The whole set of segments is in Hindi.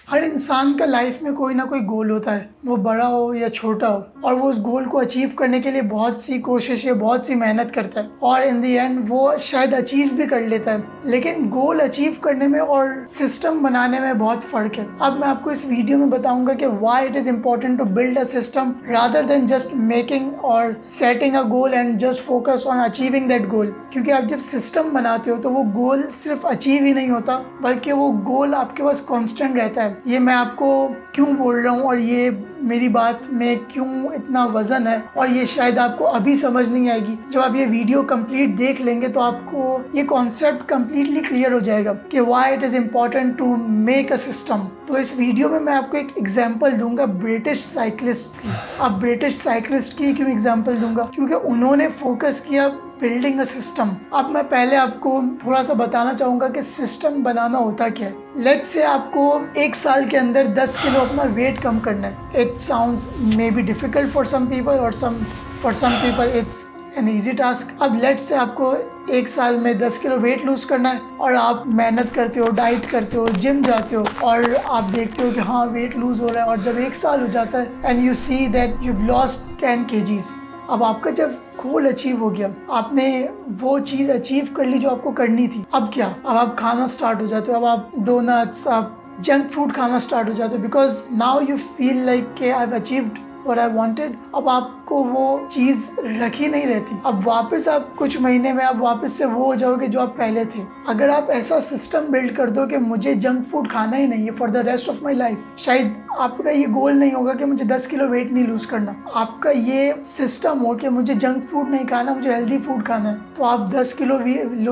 हर इंसान का लाइफ में कोई ना कोई गोल होता है, वो बड़ा हो या छोटा हो, और वो उस गोल को अचीव करने के लिए बहुत सी कोशिशें, बहुत सी मेहनत करता है और इन दी एंड वो शायद अचीव भी कर लेता है। लेकिन गोल अचीव करने में और सिस्टम बनाने में बहुत फ़र्क है। अब मैं आपको इस वीडियो में बताऊंगा कि why it is important to build a system rather than just making और setting a goal and just focus on achieving that goal. क्योंकि आप जब सिस्टम बनाते हो तो वो गोल सिर्फ अचीव ही नहीं होता, बल्कि वो गोल आपके पास कॉन्स्टेंट रहता है। ये मैं आपको क्यों बोल रहा हूँ और ये मेरी बात में क्यों इतना वजन है, और ये शायद आपको अभी समझ नहीं आएगी। जब आप ये वीडियो कंप्लीट देख लेंगे तो आपको ये कॉन्सेप्ट कंप्लीटली क्लियर हो जाएगा कि why it is important to make a system. तो इस वीडियो में मैं आपको एक एग्जांपल दूंगा ब्रिटिश साइकिलिस्ट की। अब ब्रिटिश साइकिलिस्ट की क्यों एग्जांपल दूंगा? क्योंकि उन्होंने फोकस किया बिल्डिंग अ सिस्टम। अब मैं पहले आपको थोड़ा सा बताना चाहूँगा कि सिस्टम बनाना होता क्या है। लेट्स से आपको एक साल के अंदर 10 किलो अपना वेट कम करना है। It sounds may be difficult for some people और for some people it's an easy task. अब लेट्स से आपको एक साल में 10 किलो वेट लूज करना है और आप मेहनत करते हो, डाइट करते हो, जिम जाते हो और आप देखते हो कि हाँ वेट लूज हो रहा है। और जब एक साल हो जाता है and you see that you lost 10 kgs। अब आपका जब गोल अचीव हो गया, आपने वो चीज़ अचीव कर ली जो आपको करनी थी, अब क्या? अब आप खाना स्टार्ट हो जाते हो। अब आप डोनट्स, आप जंक फूड खाना स्टार्ट हो जाते हो, because now you feel like के I have achieved what I wanted. अब आपको वो चीज़ रखी नहीं रहती। अब वापस आप कुछ महीने में आप वापस से वो हो जाओगे जो आप पहले थे। अगर आप ऐसा सिस्टम बिल्ड कर दो कि मुझे जंक फूड खाना ही नहीं है for the rest of my life, शायद आपका ये गोल नहीं होगा कि मुझे 10 किलो वेट नहीं लूज करना। आपका ये सिस्टम हो कि मुझे जंक फूड नहीं खाना, मुझे हेल्दी फूड खाना है, तो आप 10 किलो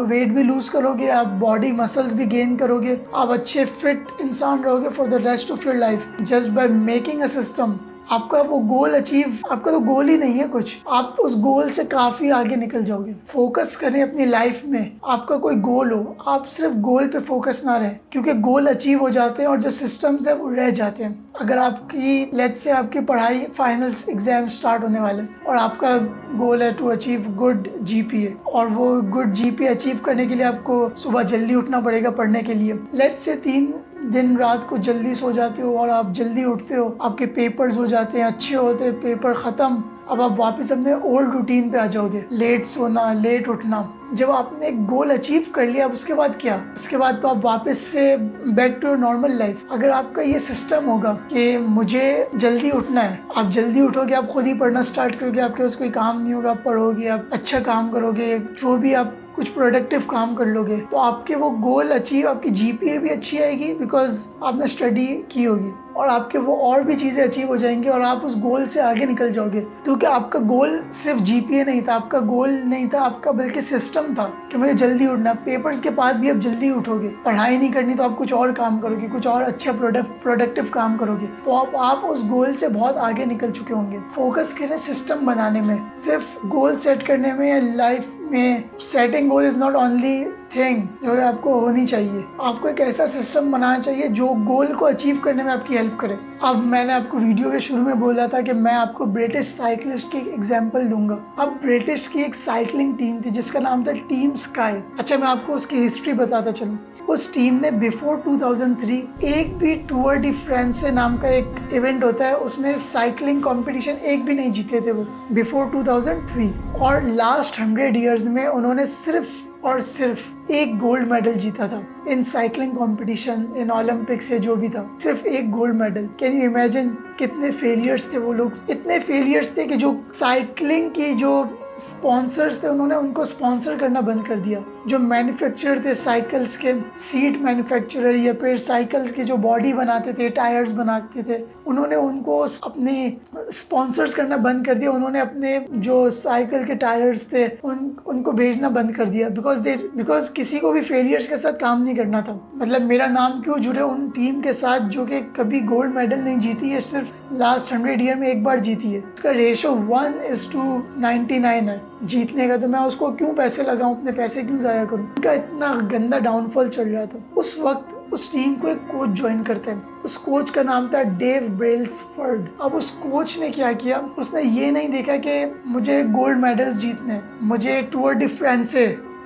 वेट भी लूज करोगे, आप बॉडी मसल्स भी गेन करोगे, आप अच्छे फिट इंसान रहोगे for the rest of your life just by making a system. आपका वो गोल अचीव, आपका तो गोल ही नहीं है कुछ, आप उस गोल से काफ़ी आगे निकल जाओगे। फोकस करें अपनी लाइफ में, आपका कोई गोल हो, आप सिर्फ गोल पे फोकस ना रहें, क्योंकि गोल अचीव हो जाते हैं और जो सिस्टम्स है वो रह जाते हैं। अगर आपकी लेट्स से आपकी पढ़ाई फाइनल्स एग्जाम स्टार्ट होने वाले और आपका गोल है टू अचीव गुड जीपीए, और वो गुड जीपीए अचीव करने के लिए आपको सुबह जल्दी उठना पड़ेगा पढ़ने के लिए। लेट्स से 3 दिन रात को जल्दी सो जाते हो और आप जल्दी उठते हो, आपके पेपर्स हो जाते हैं, अच्छे होते हैं, पेपर ख़त्म। अब आप वापस अपने ओल्ड रूटीन पे आ जाओगे, लेट सोना, लेट उठना। जब आपने एक गोल अचीव कर लिया, अब उसके बाद क्या? उसके बाद तो आप वापस से बैक टू नॉर्मल लाइफ। अगर आपका ये सिस्टम होगा कि मुझे जल्दी उठना है, आप जल्दी उठोगे, आप खुद ही पढ़ना स्टार्ट करोगे, आपके पास कोई काम नहीं होगा, आप पढ़ोगे, आप अच्छा काम करोगे, जो भी आप कुछ प्रोडक्टिव काम कर लोगे, तो आपके वो गोल अचीव, आपकी जीपीए भी अच्छी आएगी बिकॉज आपने स्टडी की होगी, और आपके वो और भी चीज़ें अचीव हो जाएंगी और आप उस गोल से आगे निकल जाओगे। क्योंकि आपका गोल सिर्फ जीपीए नहीं था, आपका गोल नहीं था, आपका बल्कि सिस्टम था कि मुझे जल्दी उठना। पेपर्स के बाद भी आप जल्दी उठोगे, पढ़ाई नहीं करनी तो आप कुछ और काम करोगे, कुछ और अच्छा प्रोडक्टिव काम करोगे, तो आप उस गोल से बहुत आगे निकल चुके होंगे। फोकस करें सिस्टम बनाने में, सिर्फ गोल सेट करने में या लाइफ में। Setting goal is not only thing जो है आपको होनी चाहिए। आपको एक ऐसा सिस्टम बनाना चाहिए जो गोल को अचीव करने में आपकी हेल्प करे। अब मैंने आपको वीडियो के शुरू में बोला था कि मैं आपको ब्रिटिश साइकिलिस्ट की एग्जांपल दूंगा। अब ब्रिटिश की एक साइकिलिंग टीम थी जिसका नाम था टीम स्काई। अच्छा, मैं आपको उसकी हिस्ट्री बताता चलूं। उस टीम ने बिफोर 2003 एक भी टूर डी फ्रांस नाम का एक इवेंट होता है, उसमें साइकिलिंग कंपटीशन एक भी नहीं जीते थे वो बिफोर 2003। और लास्ट 100 ईयर्स में उन्होंने सिर्फ और सिर्फ एक गोल्ड मेडल जीता था इन साइकिलिंग कंपटीशन, इन ओलंपिक्स या जो भी था, सिर्फ एक gold medal. Can you imagine कितने फेलियर्स थे वो लोग? इतने फेलियर्स थे कि जो साइकिलिंग की जो स्पॉन्सर्स थे उन्होंने उनको स्पॉन्सर करना बंद कर दिया। जो मैन्युफैक्चरर थे साइकिल्स के, सीट मैन्युफैक्चरर या फिर साइकिल्स की जो बॉडी बनाते थे, टायर्स बनाते थे, उन्होंने उनको अपने स्पॉन्सर्स करना बंद कर दिया। उन्होंने अपने जो साइकिल के टायर्स थे उनको भेजना बंद कर दिया बिकॉज किसी को भी फेलियर्स के साथ काम नहीं करना था। मतलब मेरा नाम क्यों जुड़े उन टीम के साथ जो कि कभी गोल्ड मेडल नहीं जीती है, सिर्फ लास्ट 100 ईयर में एक बार जीती है। उसका रेशो 1:99 है जीतने का, तो मैं उसको क्यों पैसे लगाऊं, अपने पैसे क्यों जाया करूं? उनका इतना गंदा डाउनफॉल चल रहा था। उस वक्त उस टीम को एक कोच ज्वाइन करते हैं। उस कोच का नाम था डेव ब्रेल्सफोर्ड। अब उस कोच ने क्या किया, उसने ये नहीं देखा कि मुझे गोल्ड मेडल्स जीतने हैं, मुझे टूर डी फ्रांस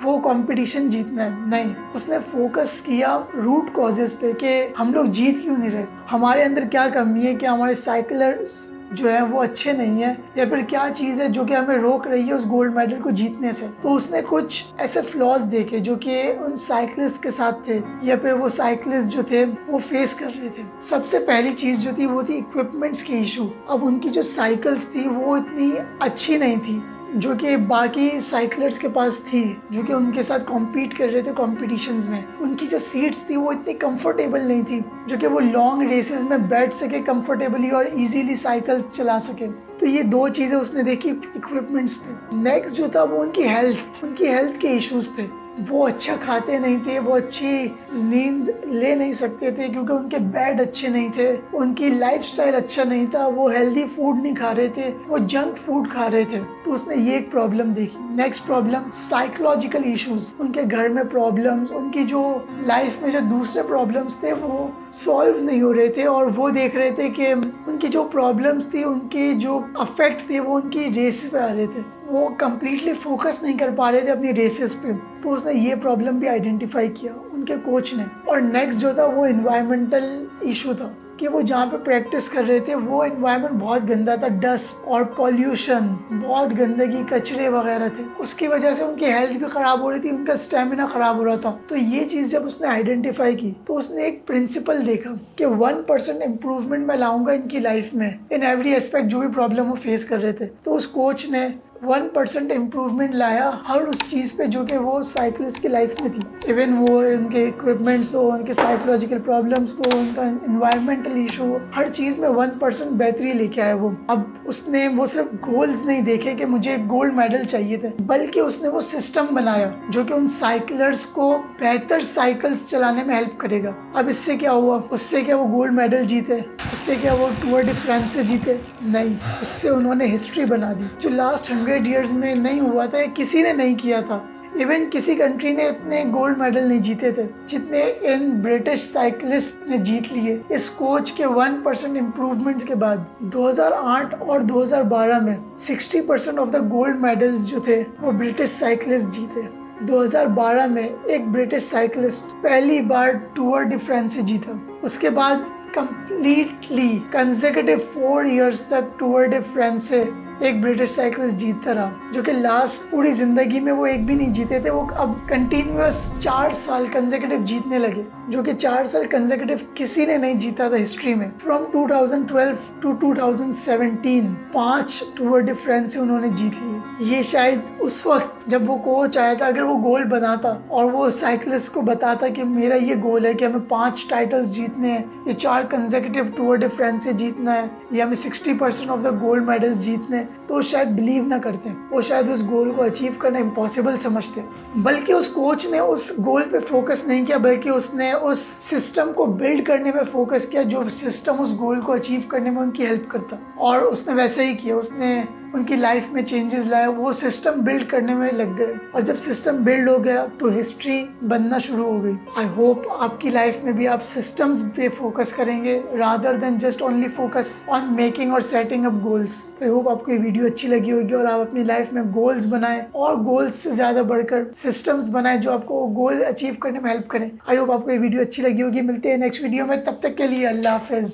वो कंपटीशन जीतना है, नहीं, उसने फोकस किया रूट कॉजेस पे कि हम लोग जीत क्यों नहीं रहे, हमारे अंदर क्या कमी है, क्या हमारे साइकिलर्स जो है वो अच्छे नहीं है, या फिर क्या चीज़ है जो कि हमें रोक रही है उस गोल्ड मेडल को जीतने से। तो उसने कुछ ऐसे फ्लॉज देखे जो कि उन साइकिलिस्ट के साथ थे या फिर वो साइकिलिस्ट जो थे वो फेस कर रहे थे। सबसे पहली चीज़ जो थी वो थी इक्विपमेंट्स की इशू। अब उनकी जो साइकिल्स थी वो इतनी अच्छी नहीं थी जो कि बाकी साइकिलर्स के पास थी, जो कि उनके साथ कॉम्पीट कर रहे थे कॉम्पिटिशन्स में। उनकी जो सीट्स थी वो इतनी कंफर्टेबल नहीं थी जो कि वो लॉन्ग रेसेस में बैठ सके कंफर्टेबली और इजीली साइकिल चला सके। तो ये दो चीज़ें उसने देखी इक्विपमेंट्स पे। नेक्स्ट जो था वो उनकी हेल्थ के इश्यूज थे। वो अच्छा खाते नहीं थे, वो अच्छी नींद ले नहीं सकते थे क्योंकि उनके बेड अच्छे नहीं थे, उनकी लाइफस्टाइल अच्छा नहीं था, वो हेल्दी फूड नहीं खा रहे थे, वो जंक फूड खा रहे थे। तो उसने ये एक प्रॉब्लम देखी। नेक्स्ट प्रॉब्लम साइकोलॉजिकल इश्यूज, उनके घर में प्रॉब्लम्स, उनकी जो लाइफ में जो दूसरे प्रॉब्लम्स थे वो सॉल्व नहीं हो रहे थे और वो देख रहे थे कि उनकी जो प्रॉब्लम्स थी, उनके जो अफेक्ट थे वो उनकी रेस पे आ रहे थे, वो कम्प्लीटली फोकस नहीं कर पा रहे थे अपनी रेसेस पे। तो उसने ये प्रॉब्लम भी आइडेंटिफाई किया उनके कोच ने। और नेक्स्ट जो था वो इन्वायरमेंटल इशू था कि वो जहाँ पे प्रैक्टिस कर रहे थे वो इन्वायरमेंट बहुत गंदा था, डस्ट और पॉल्यूशन, बहुत गंदगी, कचरे वगैरह थे। उसकी वजह से उनकी हेल्थ भी खराब हो रही थी, उनका स्टेमिना खराब हो रहा था। तो ये चीज़ जब उसने आइडेंटिफाई की तो उसने एक प्रिंसिपल देखा कि 1% इम्प्रूवमेंट मैं लाऊंगा इनकी लाइफ में इन एवरी एस्पेक्ट, जो भी प्रॉब्लम वो फेस कर रहे थे। तो उस कोच ने 1% इम्प्रूवमेंट लाया हर उस चीज़ पे जो कि वो साइकिलिस्ट की लाइफ में थी। इवन वो उनके इक्विपमेंट्स हो, उनके साइकोलॉजिकल प्रॉब्लम्स तो, उनका इन्वायरमेंटल इशू हो, हर चीज़ में 1% बेहतरी लेके आया वो। अब उसने वो सिर्फ गोल्स नहीं देखे कि मुझे गोल्ड मेडल चाहिए थे, बल्कि उसने वो सिस्टम बनाया जो कि उन साइकिलर्स को बेहतर साइकिल्स चलाने में हेल्प करेगा। अब इससे क्या हुआ? उससे क्या वो गोल्ड मेडल जीते? उससे क्या वो टूर डी फ्रांस से जीते? नहीं, उससे उन्होंने हिस्ट्री बना दी जो लास्ट 100 ईयर्स में नहीं हुआ था, किसी ने नहीं किया था। इवन किसी कंट्री ने इतने गोल्ड मेडल नहीं जीते थे जितने इन ब्रिटिश साइकिलिस्ट ने जीत लिए इस कोच के 1% इम्प्रूवमेंट्स के बाद। 2008 और 2012 में 60% ऑफ द गोल्ड मेडल्स जो थे वो ब्रिटिश साइकिलिस्ट जीते। 2012 में एक ब्रिटिश साइकिलिस्ट पहली बार टूर डी फ्रांस से जीता। उसके बाद कंप्लीटली कंसेक्यूटिव 4 इयर्स तक टूर डी फ्रांस से एक ब्रिटिश साइकिलिस्ट जीतता रहा, जो कि लास्ट पूरी जिंदगी में वो एक भी नहीं जीते थे। वो अब कंटिन्यूअस 4 साल कंसेक्यूटिव जीतने लगे, जो कि 4 साल कंसेक्यूटिव किसी ने नहीं जीता था हिस्ट्री में। From 2012 to 2017 5 tour de France से उन्होंने जीत लिए। ये शायद उस वक्त जब वो कोच आया था, अगर वो गोल बनाता और वो साइकिलिस्ट को बताता कि मेरा ये गोल है कि हमें 5 टाइटल्स जीतने हैं, ये 4 कंसेक्यूटिव टूर डी फ्रांस से जीतना है, या हमें 60% ऑफ द गोल्ड मेडल्स जीतने, तो शायद बिलीव ना करते, वो शायद उस गोल को अचीव करना इम्पॉसिबल समझते। बल्कि उस कोच ने उस गोल पे फोकस नहीं किया, बल्कि उसने उस सिस्टम को बिल्ड करने में फोकस किया जो सिस्टम उस गोल को अचीव करने में उनकी हेल्प करता। और उसने वैसे ही किया, उसने उनकी लाइफ में चेंजेस लाए, वो सिस्टम बिल्ड करने में लग गए। और जब सिस्टम बिल्ड हो गया तो हिस्ट्री बनना शुरू हो गई। आई होप आपकी लाइफ में भी आप सिस्टम्स पे फोकस करेंगे rather than just only focus on making और सेटिंग अप गोल्स। तो आई होप आपको ये वीडियो अच्छी लगी होगी और आप अपनी लाइफ में गोल्स बनाएं, और गोल्स से ज़्यादा बढ़कर सिस्टम्स बनाएं जो आपको गोल अचीव करने में हेल्प करें। आई होप आपको ये वीडियो अच्छी लगी होगी। मिलते हैं नेक्स्ट वीडियो में, तब तक के लिए अल्लाह हाफिज़।